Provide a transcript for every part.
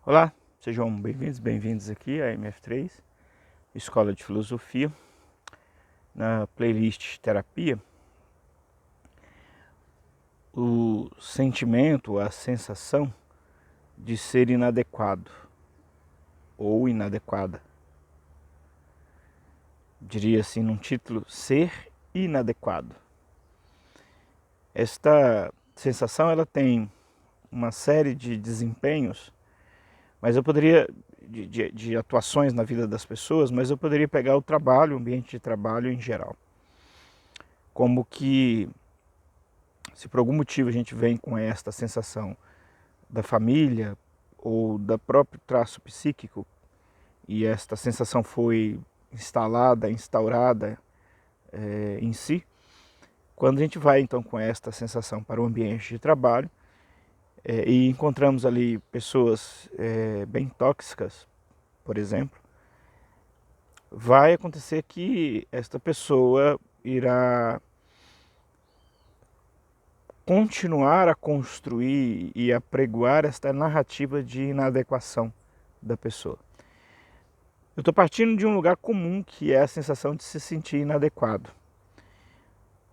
Olá, sejam bem-vindos aqui à MF3, Escola de Filosofia. Na playlist Terapia, o sentimento, a sensação de ser inadequado ou inadequada. Diria assim num título, ser inadequado. Esta sensação ela tem uma série de desempenhos, mas eu poderia de atuações na vida das pessoas, mas eu poderia pegar o trabalho, o ambiente de trabalho em geral. Como que, se por algum motivo a gente vem com esta sensação da família ou da próprio traço psíquico, e esta sensação foi instaurada em si, quando a gente vai então com esta sensação para o ambiente de trabalho e encontramos ali pessoas bem tóxicas, por exemplo, vai acontecer que esta pessoa irá continuar a construir e a pregoar esta narrativa de inadequação da pessoa. Eu estou partindo de um lugar comum, que é a sensação de se sentir inadequado.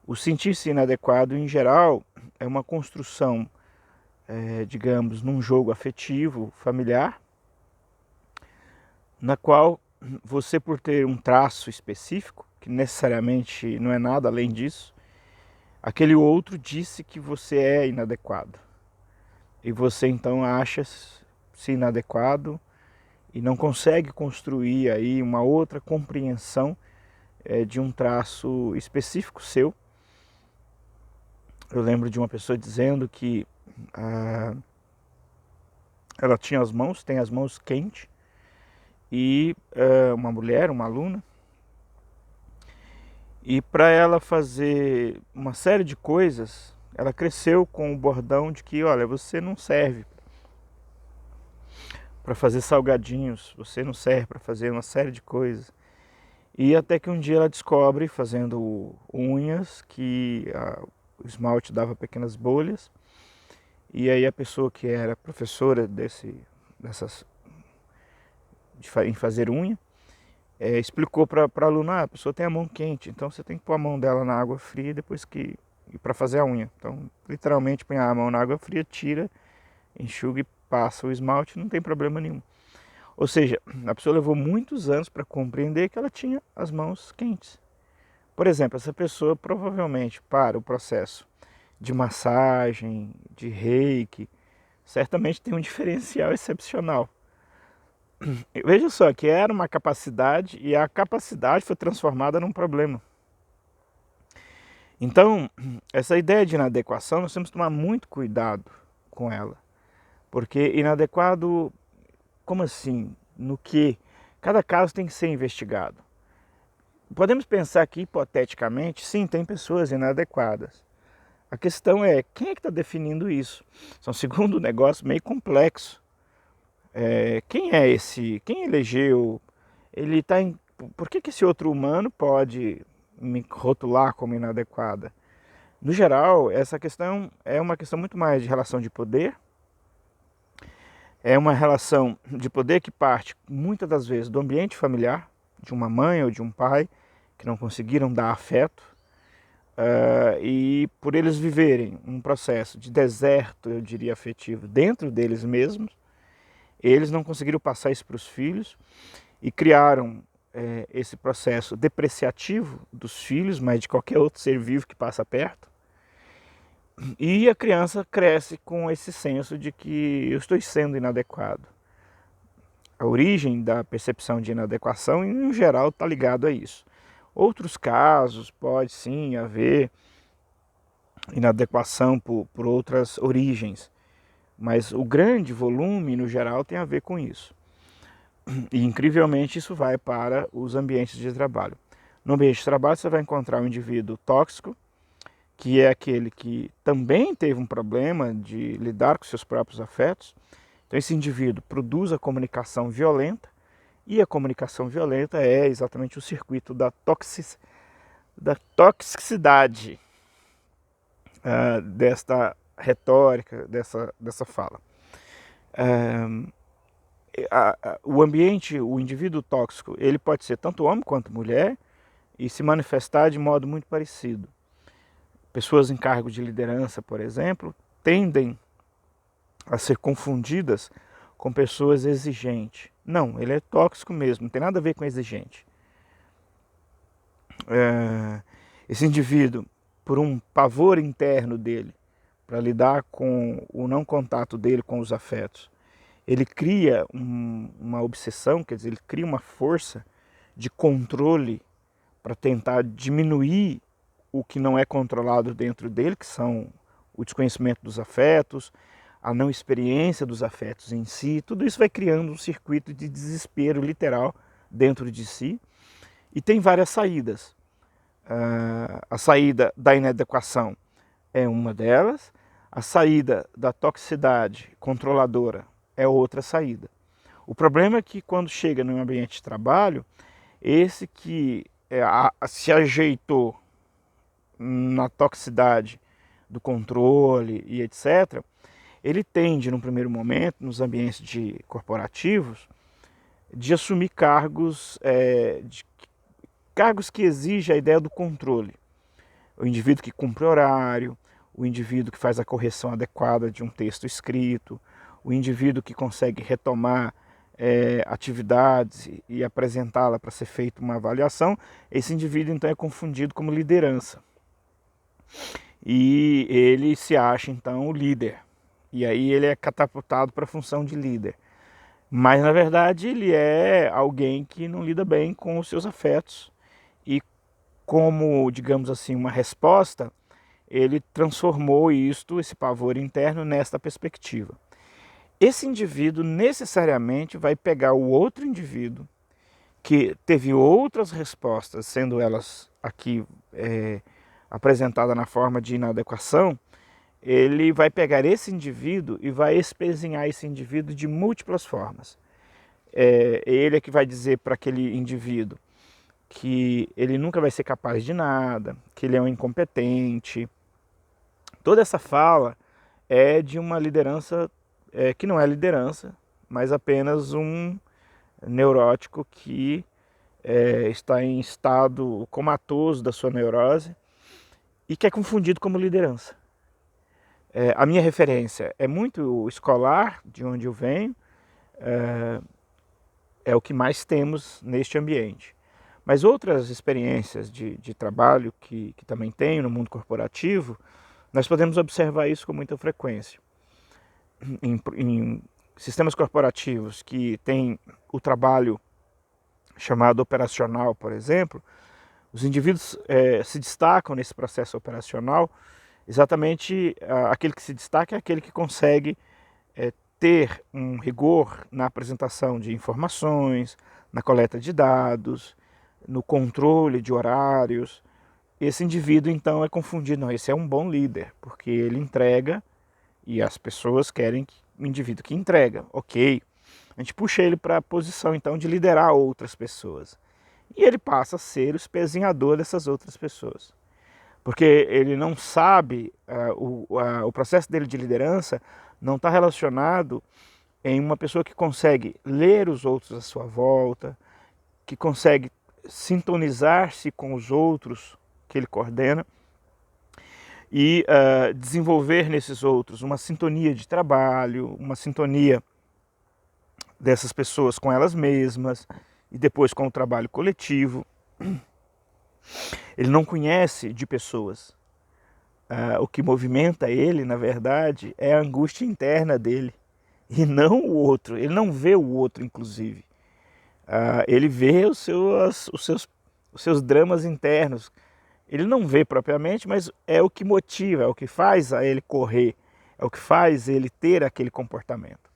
O sentir-se inadequado, em geral, é uma construção, digamos, num jogo afetivo, familiar, na qual você, por ter um traço específico, que necessariamente não é nada além disso, aquele outro disse que você é inadequado. E você então acha-se inadequado e não consegue construir aí uma outra compreensão de um traço específico seu. Eu lembro de uma pessoa dizendo que ela tem as mãos quentes, e uma mulher, uma aluna, e para ela fazer uma série de coisas, ela cresceu com o bordão de que, olha, você não serve para fazer salgadinhos, você não serve para fazer uma série de coisas. E até que um dia ela descobre, fazendo unhas, que o esmalte dava pequenas bolhas. E aí a pessoa que era professora em fazer unha, explicou para a aluna, a pessoa tem a mão quente, então você tem que pôr a mão dela na água fria depois para fazer a unha. Então, literalmente, põe a mão na água fria, tira, enxuga e passa o esmalte, não tem problema nenhum. Ou seja, a pessoa levou muitos anos para compreender que ela tinha as mãos quentes. Por exemplo, essa pessoa provavelmente, para o processo de massagem, de reiki, certamente tem um diferencial excepcional. Veja só que era uma capacidade e a capacidade foi transformada num problema. Então, essa ideia de inadequação, nós temos que tomar muito cuidado com ela. Porque inadequado, como assim? No que? Cada caso tem que ser investigado. Podemos pensar que, hipoteticamente, sim, tem pessoas inadequadas. A questão é, quem é que está definindo isso? Isso é um segundo negócio meio complexo. Quem é esse? Quem elegeu? Ele está em... Por que esse outro humano pode me rotular como inadequada? No geral, essa questão é uma questão muito mais de relação de poder. É uma relação de poder que parte, muitas das vezes, do ambiente familiar, de uma mãe ou de um pai, que não conseguiram dar afeto. E por eles viverem um processo de deserto, eu diria, afetivo, dentro deles mesmos, eles não conseguiram passar isso para os filhos e criaram esse processo depreciativo dos filhos, mas de qualquer outro ser vivo que passa perto. E a criança cresce com esse senso de que eu estou sendo inadequado. A origem da percepção de inadequação, em geral, está ligado a isso. Outros casos, pode sim haver inadequação por outras origens, mas o grande volume, no geral, tem a ver com isso. E, incrivelmente, isso vai para os ambientes de trabalho. No ambiente de trabalho, você vai encontrar um indivíduo tóxico, que é aquele que também teve um problema de lidar com seus próprios afetos. Então, esse indivíduo produz a comunicação violenta, e a comunicação violenta é exatamente o circuito da toxicidade desta retórica, dessa fala. o ambiente, o indivíduo tóxico, ele pode ser tanto homem quanto mulher e se manifestar de modo muito parecido. Pessoas em cargo de liderança, por exemplo, tendem a ser confundidas com pessoas exigentes. Não, ele é tóxico mesmo, não tem nada a ver com exigente. Esse indivíduo, por um pavor interno dele, para lidar com o não contato dele com os afetos, ele cria uma obsessão, quer dizer, ele cria uma força de controle para tentar diminuir o que não é controlado dentro dele, que são o desconhecimento dos afetos, a não experiência dos afetos em si. Tudo isso vai criando um circuito de desespero literal dentro de si. E tem várias saídas. A saída da inadequação é uma delas. A saída da toxicidade controladora é outra saída. O problema é que quando chega no ambiente de trabalho, esse que se ajeitou na toxicidade do controle e etc., ele tende, num primeiro momento, nos ambientes corporativos, de assumir cargos, cargos que exigem a ideia do controle. O indivíduo que cumpre horário, o indivíduo que faz a correção adequada de um texto escrito, o indivíduo que consegue retomar atividades e apresentá-la para ser feita uma avaliação. Esse indivíduo então é confundido como liderança. E ele se acha então o líder. E aí ele é catapultado para a função de líder. Mas na verdade ele é alguém que não lida bem com os seus afetos. E como, digamos assim, uma resposta, ele transformou esse pavor interno, nesta perspectiva. Esse indivíduo necessariamente vai pegar o outro indivíduo que teve outras respostas, sendo elas aqui apresentadas na forma de inadequação. Ele vai pegar esse indivíduo e vai espezinhar esse indivíduo de múltiplas formas. Ele é que vai dizer para aquele indivíduo que ele nunca vai ser capaz de nada, que ele é um incompetente. Toda essa fala é de uma liderança que não é liderança, mas apenas um neurótico que está em estado comatoso da sua neurose e que é confundido como liderança. A minha referência é muito escolar, de onde eu venho, é o que mais temos neste ambiente. Mas outras experiências de trabalho que também tenho no mundo corporativo, nós podemos observar isso com muita frequência. Em sistemas corporativos que têm o trabalho chamado operacional, por exemplo, os indivíduos se destacam nesse processo operacional. Exatamente aquele que se destaca é aquele que consegue ter um rigor na apresentação de informações, na coleta de dados, no controle de horários. Esse indivíduo então é confundido, não, esse é um bom líder, porque ele entrega e as pessoas querem um indivíduo que entrega, ok. A gente puxa ele para a posição então de liderar outras pessoas. E ele passa a ser o espezinhador dessas outras pessoas. Porque ele não sabe, o processo dele de liderança não está relacionado em uma pessoa que consegue ler os outros à sua volta, que consegue sintonizar-se com os outros que ele coordena e desenvolver nesses outros uma sintonia de trabalho, uma sintonia dessas pessoas com elas mesmas e depois com o trabalho coletivo. Ele não conhece de pessoas. O que movimenta ele, na verdade, é a angústia interna dele e não o outro. Ele não vê o outro, inclusive. Ele vê os seus dramas internos. Ele não vê propriamente, mas é o que motiva, é o que faz a ele correr, é o que faz ele ter aquele comportamento.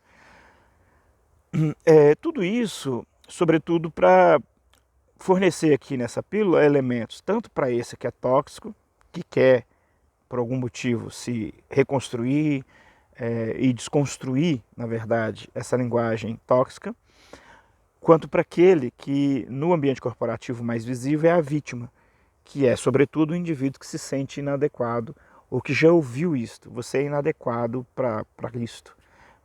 Tudo isso, sobretudo, para fornecer aqui nessa pílula elementos, tanto para esse que é tóxico, que quer, por algum motivo, se reconstruir e desconstruir, na verdade, essa linguagem tóxica, quanto para aquele que, no ambiente corporativo mais visível, é a vítima, que é, sobretudo, o indivíduo que se sente inadequado ou que já ouviu isto. Você é inadequado para isto.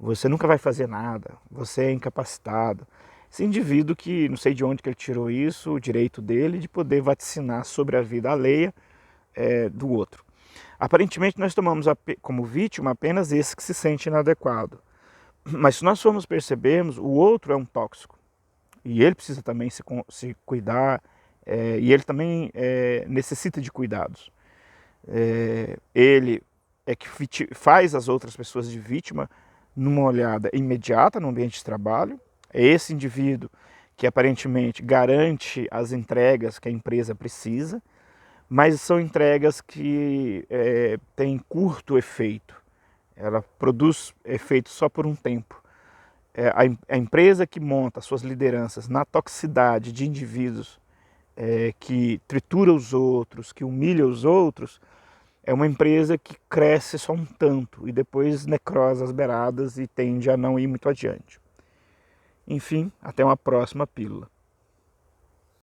você nunca vai fazer nada, você é incapacitado. Esse indivíduo que, não sei de onde que ele tirou isso, o direito dele de poder vaticinar sobre a vida alheia do outro. Aparentemente nós tomamos como vítima apenas esse que se sente inadequado. Mas se nós formos percebermos, o outro é um tóxico. E ele precisa também se cuidar, e ele também necessita de cuidados. Ele é que faz as outras pessoas de vítima numa olhada imediata no ambiente de trabalho. É esse indivíduo que aparentemente garante as entregas que a empresa precisa, mas são entregas que têm curto efeito. Ela produz efeito só por um tempo. A empresa que monta suas lideranças na toxicidade de indivíduos que tritura os outros, que humilha os outros, é uma empresa que cresce só um tanto e depois necrosa as beiradas e tende a não ir muito adiante. Enfim, até uma próxima pílula.